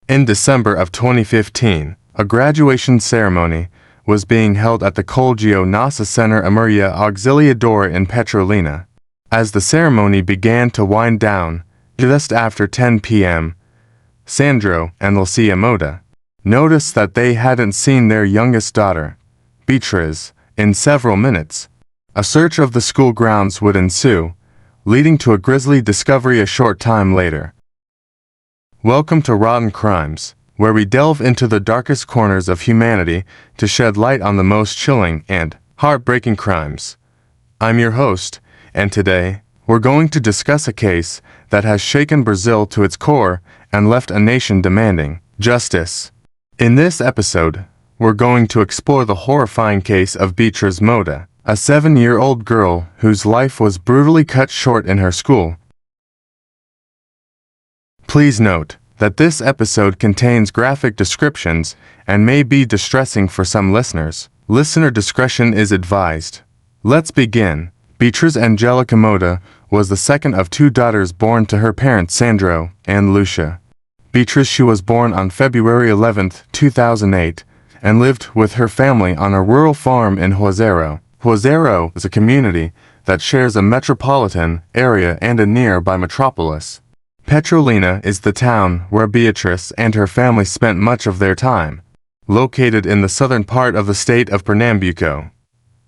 In December of 2015, a graduation ceremony was being held at the Collegio Nasa Center Maria Auxiliadora in Petrolina. As the ceremony began to wind down, just after 10 p.m., Sandro and Lucia Mota noticed that they hadn't seen their youngest daughter, Beatriz, in several minutes. A search of the school grounds would ensue, leading to a grisly discovery a short time later. Welcome to Rotten Crimes, where we delve into the darkest corners of humanity to shed light on the most chilling and heartbreaking crimes. I'm your host, and today, we're going to discuss a case that has shaken Brazil to its core and left a nation demanding justice. In this episode, we're going to explore the horrifying case of Beatriz Mota, a 7-year-old girl whose life was brutally cut short in her school. Please note that this episode contains graphic descriptions and may be distressing for some listeners. Listener discretion is advised. Let's begin. Beatriz Angelica Mota was the second of 2 daughters born to her parents Sandro and Lucia. Beatriz she was born on February 11, 2008, and lived with her family on a rural farm in Juazeiro. Juazeiro is a community that shares a metropolitan area and a nearby metropolis. Petrolina is the town where Beatriz and her family spent much of their time, located in the southern part of the state of Pernambuco.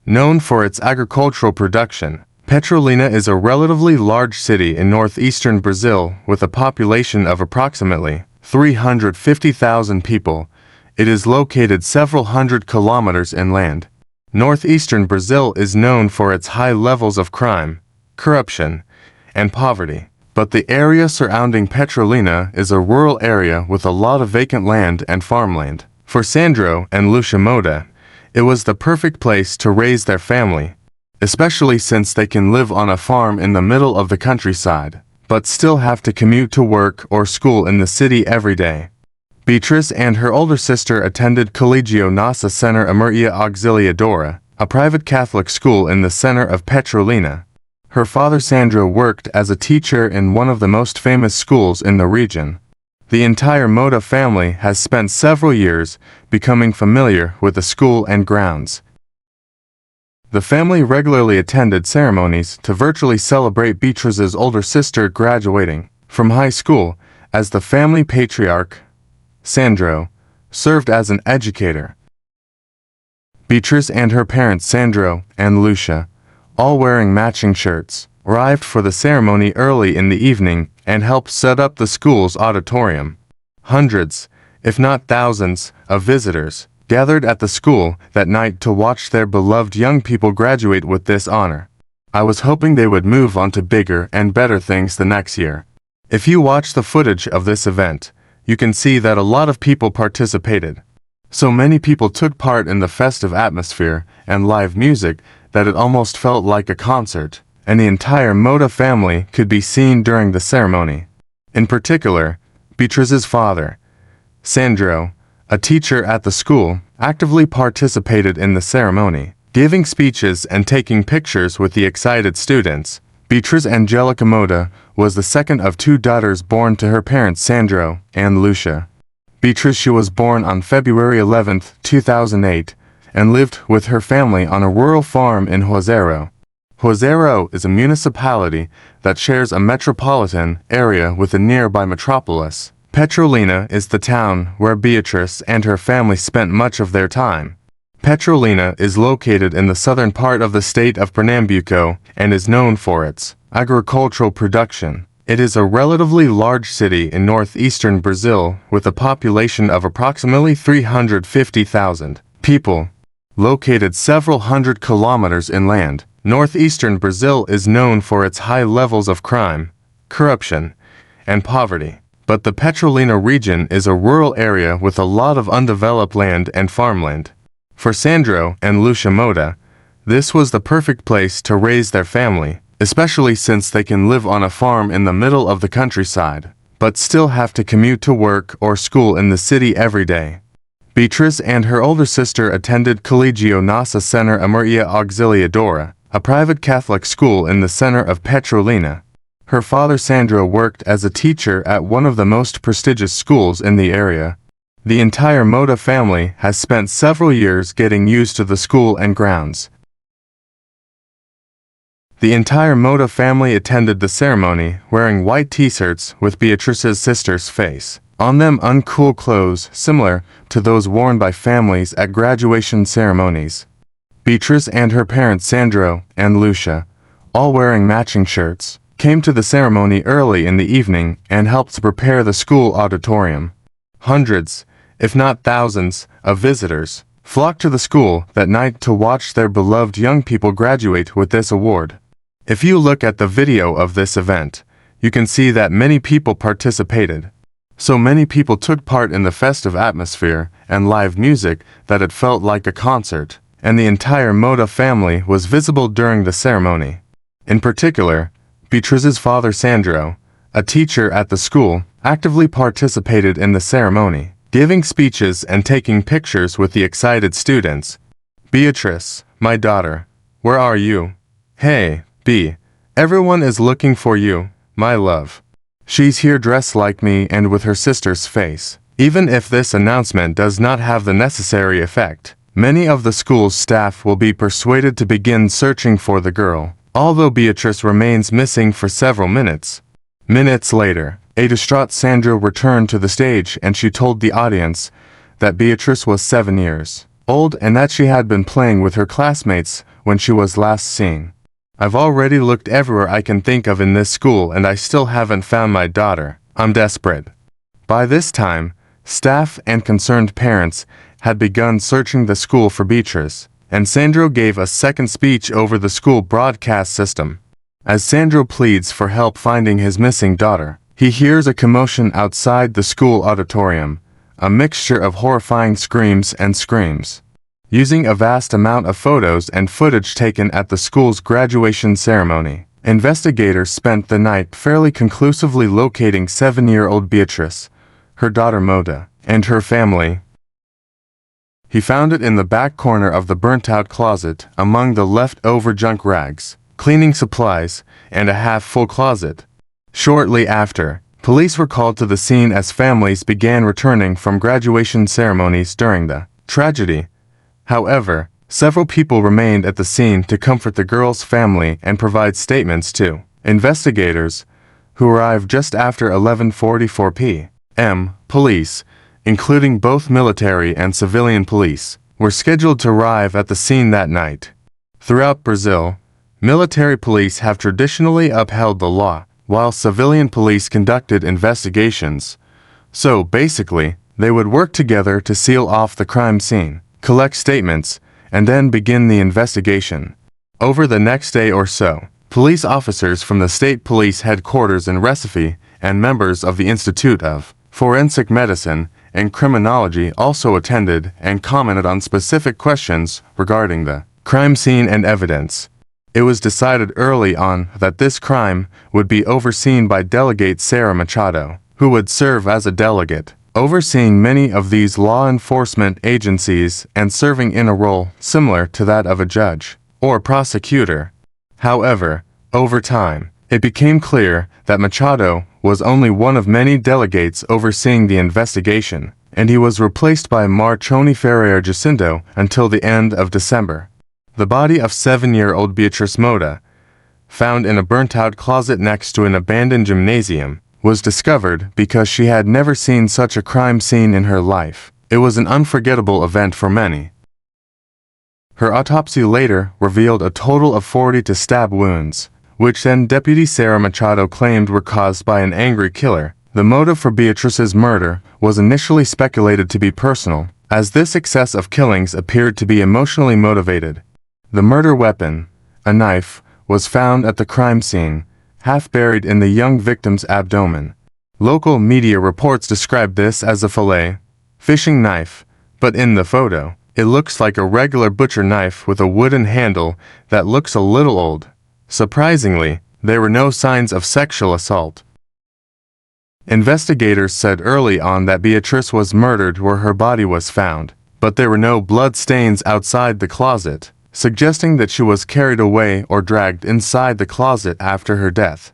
Known for its agricultural production, Petrolina is a relatively large city in northeastern Brazil with a population of approximately 350,000 people. It is located several hundred kilometers inland. Northeastern Brazil is known for its high levels of crime, corruption, and poverty. But the area surrounding Petrolina is a rural area with a lot of vacant land and farmland. For Sandro and Lucia Mota, it was the perfect place to raise their family, especially since they can live on a farm in the middle of the countryside, but still have to commute to work or school in the city every day. Beatriz and her older sister attended Collegio Nasa Center Maria Auxiliadora, a private Catholic school in the center of Petrolina. Her father Sandro worked as a teacher in one of the most famous schools in the region. The entire Mota family has spent several years becoming familiar with the school and grounds. The family regularly attended ceremonies to virtually celebrate Beatriz's older sister graduating from high school, as the family patriarch, Sandro, served as an educator. Beatriz and her parents Sandro and Lucia, all wearing matching shirts, arrived for the ceremony early in the evening and helped set up the school's auditorium. Hundreds, if not thousands, of visitors gathered at the school that night to watch their beloved young people graduate with this honor. I was hoping they would move on to bigger and better things the next year. If you watch the footage of this event, you can see that a lot of people participated. So many people took part in the festive atmosphere and live music that it almost felt like a concert, and the entire Mota family could be seen during the ceremony. In particular, Beatriz's father, Sandro, a teacher at the school, actively participated in the ceremony, giving speeches and taking pictures with the excited students. Beatriz Angelica Mota was the second of 2 daughters born to her parents Sandro and Lucia. Beatriz she was born on February 11, 2008, and lived with her family on a rural farm in Juazeiro. Juazeiro is a municipality that shares a metropolitan area with a nearby metropolis. Petrolina is the town where Beatriz and her family spent much of their time. Petrolina is located in the southern part of the state of Pernambuco and is known for its agricultural production. It is a relatively large city in northeastern Brazil with a population of approximately 350,000 people. Located several hundred kilometers inland, northeastern Brazil is known for its high levels of crime, corruption, and poverty. But the Petrolina region is a rural area with a lot of undeveloped land and farmland. For Sandro and Lucia Mota, this was the perfect place to raise their family, especially since they can live on a farm in the middle of the countryside, but still have to commute to work or school in the city every day. Beatriz and her older sister attended Collegio Nasa Center Maria Auxiliadora, a private Catholic school in the center of Petrolina. Her father Sandro worked as a teacher at one of the most prestigious schools in the area. The entire Mota family has spent several years getting used to the school and grounds. The entire Mota family attended the ceremony wearing white t-shirts with Beatriz's sister's face on them, uncool clothes similar to those worn by families at graduation ceremonies. Beatriz and her parents Sandro and Lucia, all wearing matching shirts, came to the ceremony early in the evening and helped to prepare the school auditorium. Hundreds, if not thousands, of visitors flocked to the school that night to watch their beloved young people graduate with this award. If you look at the video of this event, you can see that many people participated. So many people took part in the festive atmosphere and live music that it felt like a concert, and the entire Mota family was visible during the ceremony. In particular, Beatriz's father Sandro, a teacher at the school, actively participated in the ceremony, giving speeches and taking pictures with the excited students. "Beatriz, my daughter, where are you? Hey, B, everyone is looking for you, my love. She's here dressed like me and with her sister's face." Even if this announcement does not have the necessary effect, many of the school's staff will be persuaded to begin searching for the girl, although Beatriz remains missing for several minutes. Minutes later, a distraught Sandra returned to the stage and she told the audience that Beatriz was 7 years old and that she had been playing with her classmates when she was last seen. "I've already looked everywhere I can think of in this school and I still haven't found my daughter. I'm desperate." By this time, staff and concerned parents had begun searching the school for Beatriz, and Sandro gave a second speech over the school broadcast system. As Sandro pleads for help finding his missing daughter, he hears a commotion outside the school auditorium, a mixture of horrifying screams and screams. Using a vast amount of photos and footage taken at the school's graduation ceremony, investigators spent the night fairly conclusively locating 7-year-old Beatriz, her daughter Mota, and her family. He found it in the back corner of the burnt-out closet among the leftover junk rags, cleaning supplies, and a half-full closet. Shortly after, police were called to the scene as families began returning from graduation ceremonies during the tragedy. However, several people remained at the scene to comfort the girl's family and provide statements to investigators, who arrived just after 11:44 p.m. Police, including both military and civilian police, were scheduled to arrive at the scene that night. Throughout Brazil, military police have traditionally upheld the law, while civilian police conducted investigations. So basically, they would work together to seal off the crime scene, collect statements, and then begin the investigation. Over the next day or so, police officers from the state police headquarters in Recife and members of the Institute of Forensic Medicine and Criminology also attended and commented on specific questions regarding the crime scene and evidence. It was decided early on that this crime would be overseen by Delegate Sarah Machado, who would serve as a delegate, overseeing many of these law enforcement agencies and serving in a role similar to that of a judge or prosecutor. However, over time, it became clear that Machado was only one of many delegates overseeing the investigation, and he was replaced by Marconi Ferreira Jacinto until the end of December. The body of 7-year-old Beatriz Mota, found in a burnt-out closet next to an abandoned gymnasium, was discovered because she had never seen such a crime scene in her life. It was an unforgettable event for many. Her autopsy later revealed a total of 40 stab wounds, which then Deputy Sarah Machado claimed were caused by an angry killer. The motive for Beatriz's murder was initially speculated to be personal, as this excess of killings appeared to be emotionally motivated. The murder weapon, a knife, was found at the crime scene, half buried in the young victim's abdomen. Local media reports described this as a fishing knife, but in the photo, it looks like a regular butcher knife with a wooden handle that looks a little old. Surprisingly, there were no signs of sexual assault. Investigators said early on that Beatriz was murdered where her body was found, but there were no blood stains outside the closet, suggesting that she was carried away or dragged inside the closet after her death.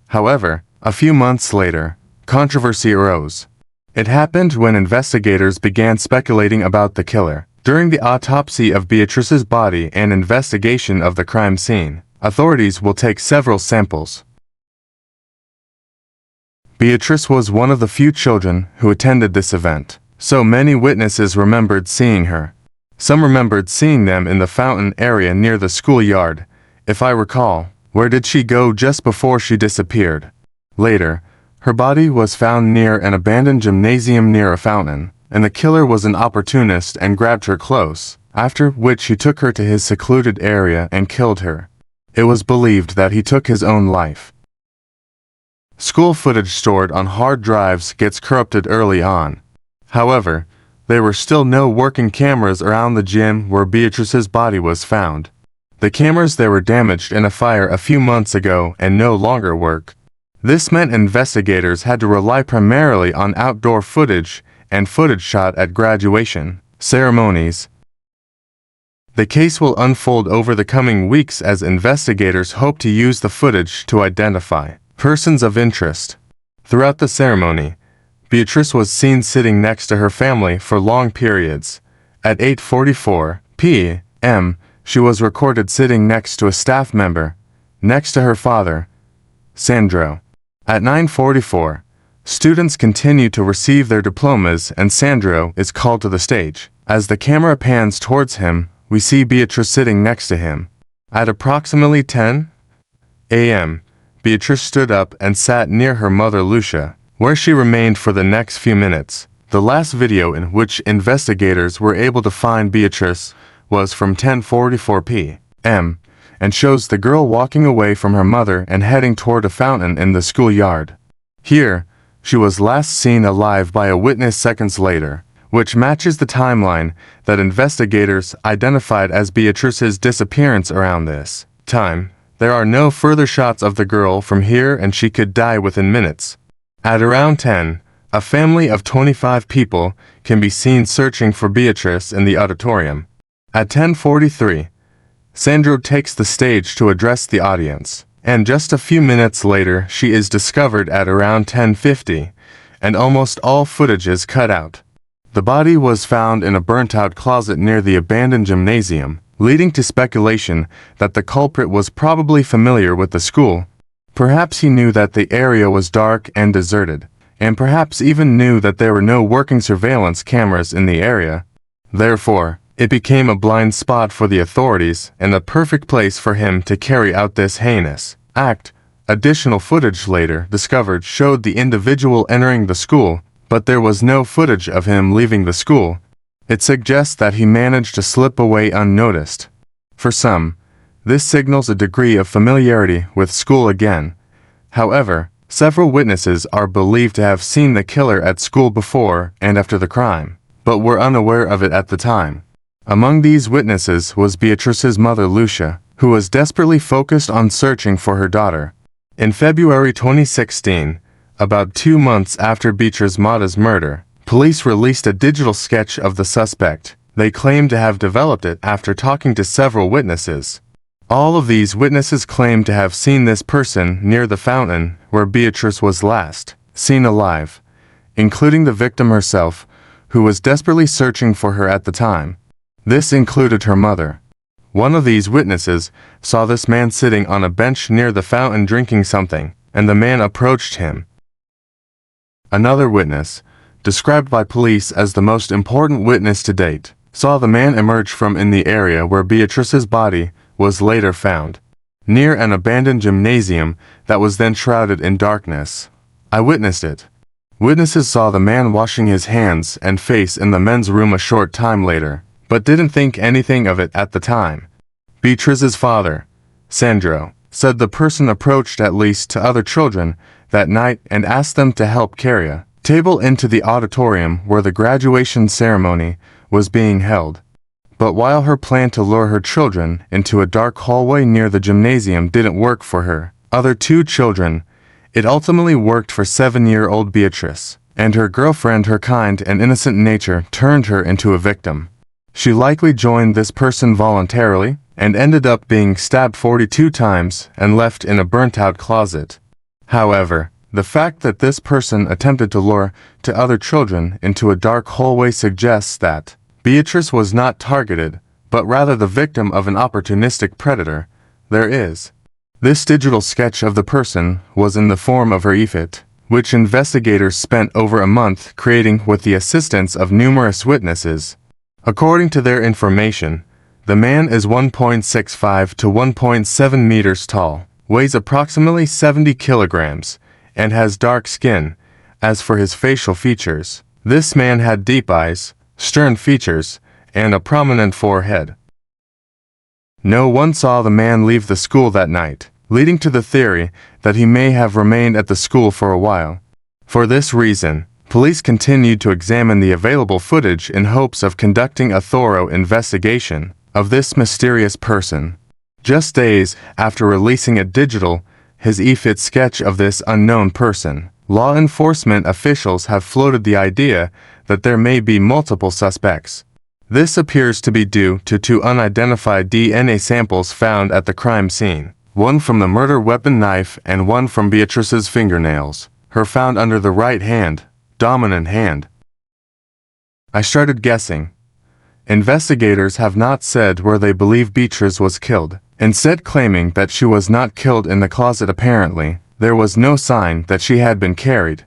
However, a few months later, controversy arose. It happened when investigators began speculating about the killer. During the autopsy of Beatriz's body and investigation of the crime scene, authorities will take several samples. Beatriz was one of the few children who attended this event, so many witnesses remembered seeing her. Some remembered seeing them in the fountain area near the schoolyard. If I recall, where did she go just before she disappeared? Later, her body was found near an abandoned gymnasium near a fountain, and the killer was an opportunist and grabbed her close, after which he took her to his secluded area and killed her. It was believed that he took his own life. School footage stored on hard drives gets corrupted early on. However, there were still no working cameras around the gym where Beatriz's body was found. The cameras there were damaged in a fire a few months ago and no longer work. This meant investigators had to rely primarily on outdoor footage and footage shot at graduation ceremonies. The case will unfold over the coming weeks as investigators hope to use the footage to identify persons of interest. Throughout the ceremony, Beatriz was seen sitting next to her family for long periods. At 8:44 p.m., she was recorded sitting next to a staff member, next to her father, Sandro. At 9:44, students continue to receive their diplomas and Sandro is called to the stage. As the camera pans towards him, we see Beatriz sitting next to him. At approximately 10 a.m., Beatriz stood up and sat near her mother Lucia, where she remained for the next few minutes. The last video in which investigators were able to find Beatriz was from 10:44 p.m. and shows the girl walking away from her mother and heading toward a fountain in the schoolyard. Here, she was last seen alive by a witness seconds later, which matches the timeline that investigators identified as Beatriz's disappearance around this time. There are no further shots of the girl from here and she could die within minutes. At around 10, a family of 25 people can be seen searching for Beatriz in the auditorium. At 10:43, Sandro takes the stage to address the audience, and just a few minutes later she is discovered at around 10:50, and almost all footage is cut out. The body was found in a burnt-out closet near the abandoned gymnasium, leading to speculation that the culprit was probably familiar with the school. Perhaps he knew that the area was dark and deserted, and perhaps even knew that there were no working surveillance cameras in the area. Therefore, it became a blind spot for the authorities and the perfect place for him to carry out this heinous act. Additional footage later discovered showed the individual entering the school, but there was no footage of him leaving the school. It suggests that he managed to slip away unnoticed. For some, this signals a degree of familiarity with school again. However, several witnesses are believed to have seen the killer at school before and after the crime, but were unaware of it at the time. Among these witnesses was Beatriz's mother Lucia, who was desperately focused on searching for her daughter. In February 2016, about 2 months after Beatriz Mota's murder, police released a digital sketch of the suspect. They claimed to have developed it after talking to several witnesses. All of these witnesses claimed to have seen this person near the fountain where Beatriz was last seen alive, including the victim herself, who was desperately searching for her at the time. This included her mother. One of these witnesses saw this man sitting on a bench near the fountain drinking something, and the man approached him. Another witness, described by police as the most important witness to date, saw the man emerge from in the area where Beatriz's body was later found, near an abandoned gymnasium that was then shrouded in darkness. I witnessed it. Witnesses saw the man washing his hands and face in the men's room a short time later, but didn't think anything of it at the time. Beatriz's father, Sandro, said the person approached at least to other children that night and asked them to help carry a table into the auditorium where the graduation ceremony was being held. But while her plan to lure her children into a dark hallway near the gymnasium didn't work for her other 2 children, it ultimately worked for 7-year-old Beatriz, and her girlfriend. Her kind and innocent nature turned her into a victim. She likely joined this person voluntarily and ended up being stabbed 42 times and left in a burnt-out closet. However, the fact that this person attempted to lure to other children into a dark hallway suggests that Beatriz was not targeted, but rather the victim of an opportunistic predator. This digital sketch of the person was in the form of her effort, which investigators spent over a month creating with the assistance of numerous witnesses. According to their information, the man is 1.65 to 1.7 meters tall, weighs approximately 70 kilograms, and has dark skin. As for his facial features, this man had deep eyes, stern features, and a prominent forehead. No one saw the man leave the school that night, leading to the theory that he may have remained at the school for a while. For this reason, police continued to examine the available footage in hopes of conducting a thorough investigation of this mysterious person. Just days after releasing a digital, his e-fit sketch of this unknown person, law enforcement officials have floated the idea that there may be multiple suspects. This appears to be due to two unidentified DNA samples found at the crime scene, one from the murder weapon knife and one from Beatriz's fingernails, her found under the right hand, dominant hand. I started guessing. Investigators have not said where they believe Beatriz was killed, instead claiming that she was not killed in the closet. Apparently, there was no sign that she had been carried.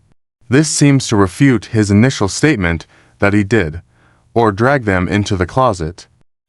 This seems to refute his initial statement that he did, or drag them into the closet.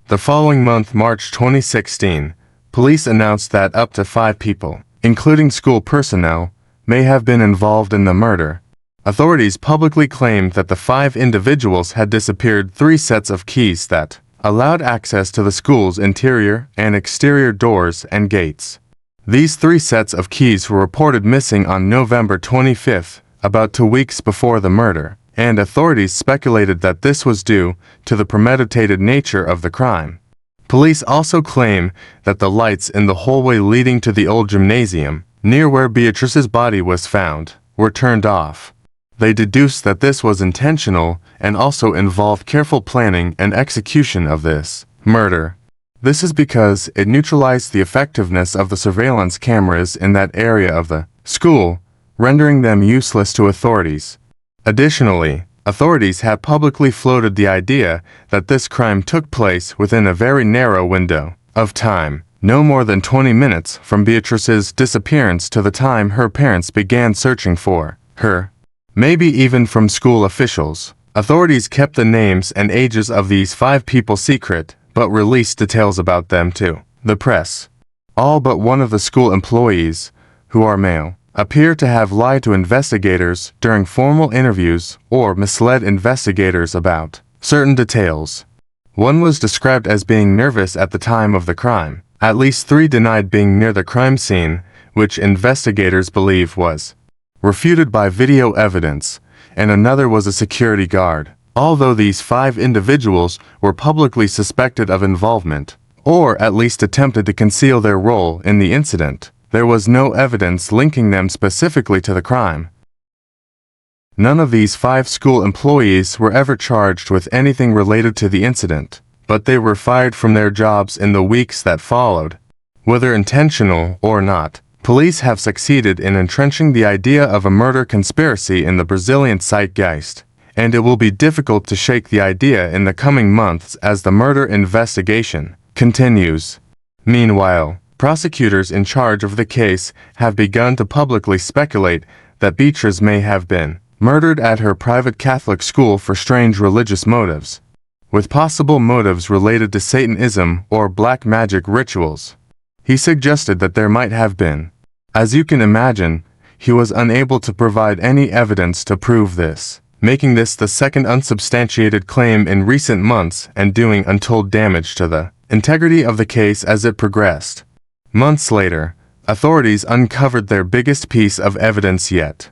The following month, March 2016, police announced that up to 5 people, including school personnel, may have been involved in the murder. Authorities publicly claimed that the 5 individuals had disappeared 3 sets of keys that allowed access to the school's interior and exterior doors and gates. These 3 sets of keys were reported missing on November 25, about 2 weeks before the murder, and authorities speculated that this was due to the premeditated nature of the crime. Police also claim that the lights in the hallway leading to the old gymnasium, near where Beatriz's body was found, were turned off. They deduced that this was intentional and also involved careful planning and execution of this murder. This is because it neutralized the effectiveness of the surveillance cameras in that area of the school, rendering them useless to authorities. Additionally, authorities have publicly floated the idea that this crime took place within a very narrow window of time, no more than 20 minutes from Beatriz's disappearance to the time her parents began searching for her. Maybe even from school officials. Authorities kept the names and ages of these 5 people secret, but released details about them to the press. All but one of the school employees, who are male, appear to have lied to investigators during formal interviews or misled investigators about certain details. One was described as being nervous at the time of the crime. At least 3 denied being near the crime scene, which investigators believe was refuted by video evidence, and another was a security guard. Although these 5 individuals were publicly suspected of involvement, or at least attempted to conceal their role in the incident, there was no evidence linking them specifically to the crime. None of these 5 school employees were ever charged with anything related to the incident, but they were fired from their jobs in the weeks that followed. Whether intentional or not, police have succeeded in entrenching the idea of a murder conspiracy in the Brazilian zeitgeist, and it will be difficult to shake the idea in the coming months as the murder investigation continues. Meanwhile, prosecutors in charge of the case have begun to publicly speculate that Beatriz may have been murdered at her private Catholic school for strange religious motives, with possible motives related to Satanism or black magic rituals. He suggested that there might have been. As you can imagine, he was unable to provide any evidence to prove this, making this the second unsubstantiated claim in recent months and doing untold damage to the integrity of the case as it progressed. Months later, authorities uncovered their biggest piece of evidence yet.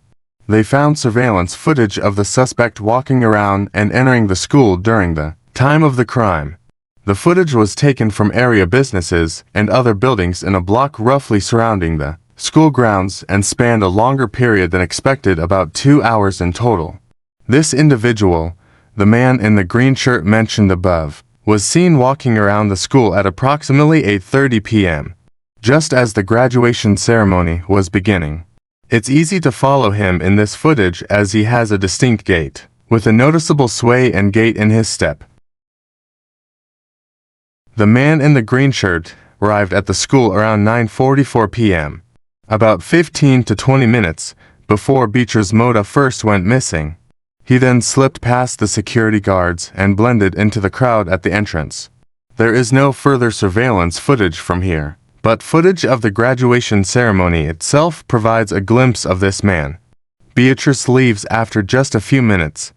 They found surveillance footage of the suspect walking around and entering the school during the time of the crime. The footage was taken from area businesses and other buildings in a block roughly surrounding the school grounds and spanned a longer period than expected, about 2 hours in total. This individual, the man in the green shirt mentioned above, was seen walking around the school at approximately 8:30 p.m., just as the graduation ceremony was beginning. It's easy to follow him in this footage as he has a distinct gait, with a noticeable sway and gait in his step. The man in the green shirt arrived at the school around 9:44 p.m., about 15 to 20 minutes before Beatriz Mota first went missing. He then slipped past the security guards and blended into the crowd at the entrance. There is no further surveillance footage from here, but footage of the graduation ceremony itself provides a glimpse of this man. Beatriz leaves after just a few minutes.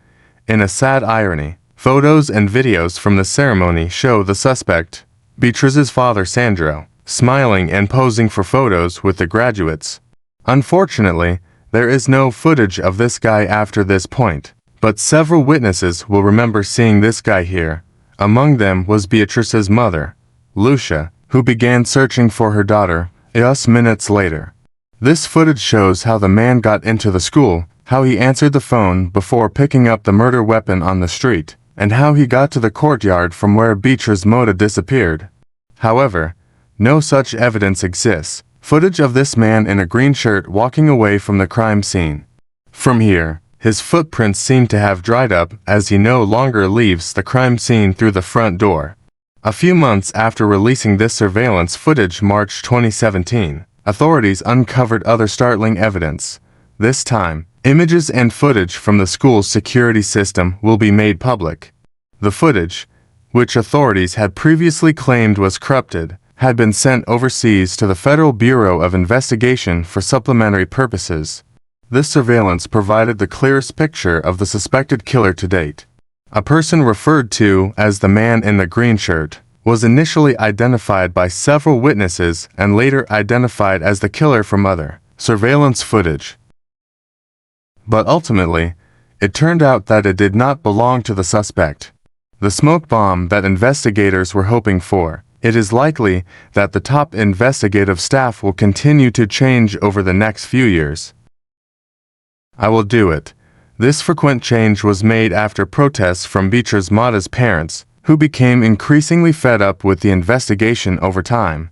In a sad irony, photos and videos from the ceremony show the suspect, Beatriz's father Sandro, smiling and posing for photos with the graduates. Unfortunately, there is no footage of this guy after this point, but several witnesses will remember seeing this guy here. Among them was Beatriz's mother, Lucia, who began searching for her daughter just minutes later. This footage shows how the man got into the school, how he answered the phone before picking up the murder weapon on the street, and how he got to the courtyard from where Beatriz Mota disappeared. However, no such evidence exists. Footage of this man in a green shirt walking away from the crime scene. From here, his footprints seem to have dried up as he no longer leaves the crime scene through the front door. A few months after releasing this surveillance footage, March 2017, authorities uncovered other startling evidence. This time, images and footage from the school's security system will be made public. The footage, which authorities had previously claimed was corrupted, had been sent overseas to the Federal Bureau of Investigation for supplementary purposes. This surveillance provided the clearest picture of the suspected killer to date. A person referred to as the man in the green shirt was initially identified by several witnesses and later identified as the killer from other surveillance footage. But ultimately, it turned out that it did not belong to the suspect. The smoke bomb that investigators were hoping for. It is likely that the top investigative staff will continue to change over the next few years. I will do it. This frequent change was made after protests from Beatriz Mota's parents, who became increasingly fed up with the investigation over time.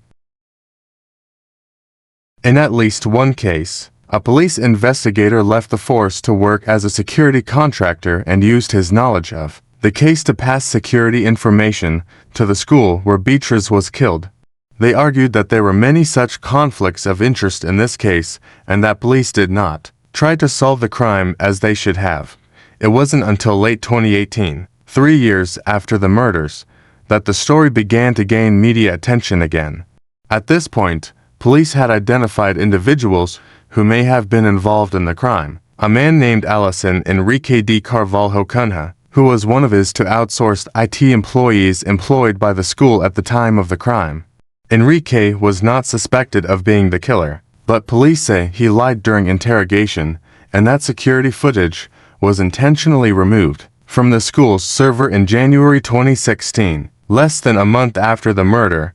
In at least one case, a police investigator left the force to work as a security contractor and used his knowledge of the case to pass security information to the school where Beatriz was killed. They argued that there were many such conflicts of interest in this case and that police did not try to solve the crime as they should have. It wasn't until late 2018, 3 years after the murders, that the story began to gain media attention again. At this point, police had identified individuals who may have been involved in the crime. A man named Alison Enrique de Carvalho Cunha, who was one of his two outsourced IT employees employed by the school at the time of the crime. Enrique was not suspected of being the killer, but police say he lied during interrogation, and that security footage was intentionally removed from the school's server in January 2016, less than a month after the murder,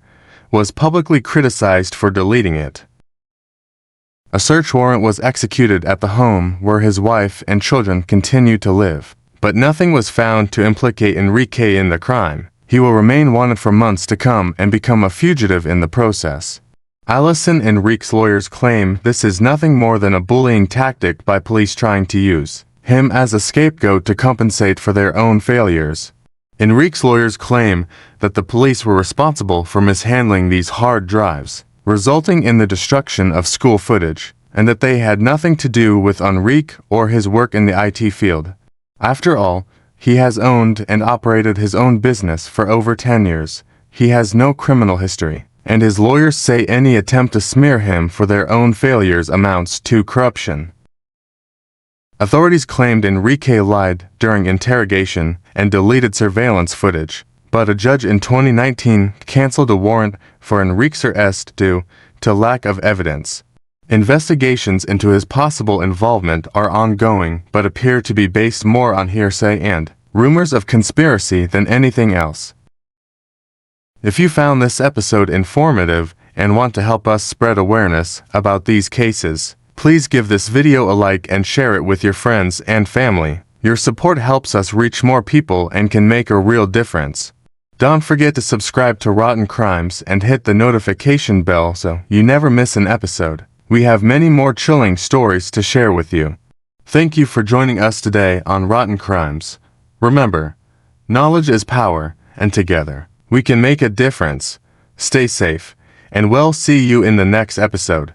was publicly criticized for deleting it. A search warrant was executed at the home where his wife and children continued to live, but nothing was found to implicate Enrique in the crime. He will remain wanted for months to come and become a fugitive in the process. Alison Enrique's lawyers claim this is nothing more than a bullying tactic by police trying to use him as a scapegoat to compensate for their own failures. Enrique's lawyers claim that the police were responsible for mishandling these hard drives, resulting in the destruction of school footage, and that they had nothing to do with Enrique or his work in the IT field. After all, he has owned and operated his own business for over 10 years. He has no criminal history, and his lawyers say any attempt to smear him for their own failures amounts to corruption. Authorities claimed Enrique lied during interrogation and deleted surveillance footage, but a judge in 2019 canceled a warrant for Enrique's arrest due to lack of evidence. Investigations into his possible involvement are ongoing but appear to be based more on hearsay and rumors of conspiracy than anything else. If you found this episode informative and want to help us spread awareness about these cases, please give this video a like and share it with your friends and family. Your support helps us reach more people and can make a real difference. Don't forget to subscribe to Rotten Crimes and hit the notification bell so you never miss an episode. we have many more chilling stories to share with you. Thank you for joining us today on Rotten Crimes. Remember, knowledge is power, and together, we can make a difference. Stay safe, and we'll see you in the next episode.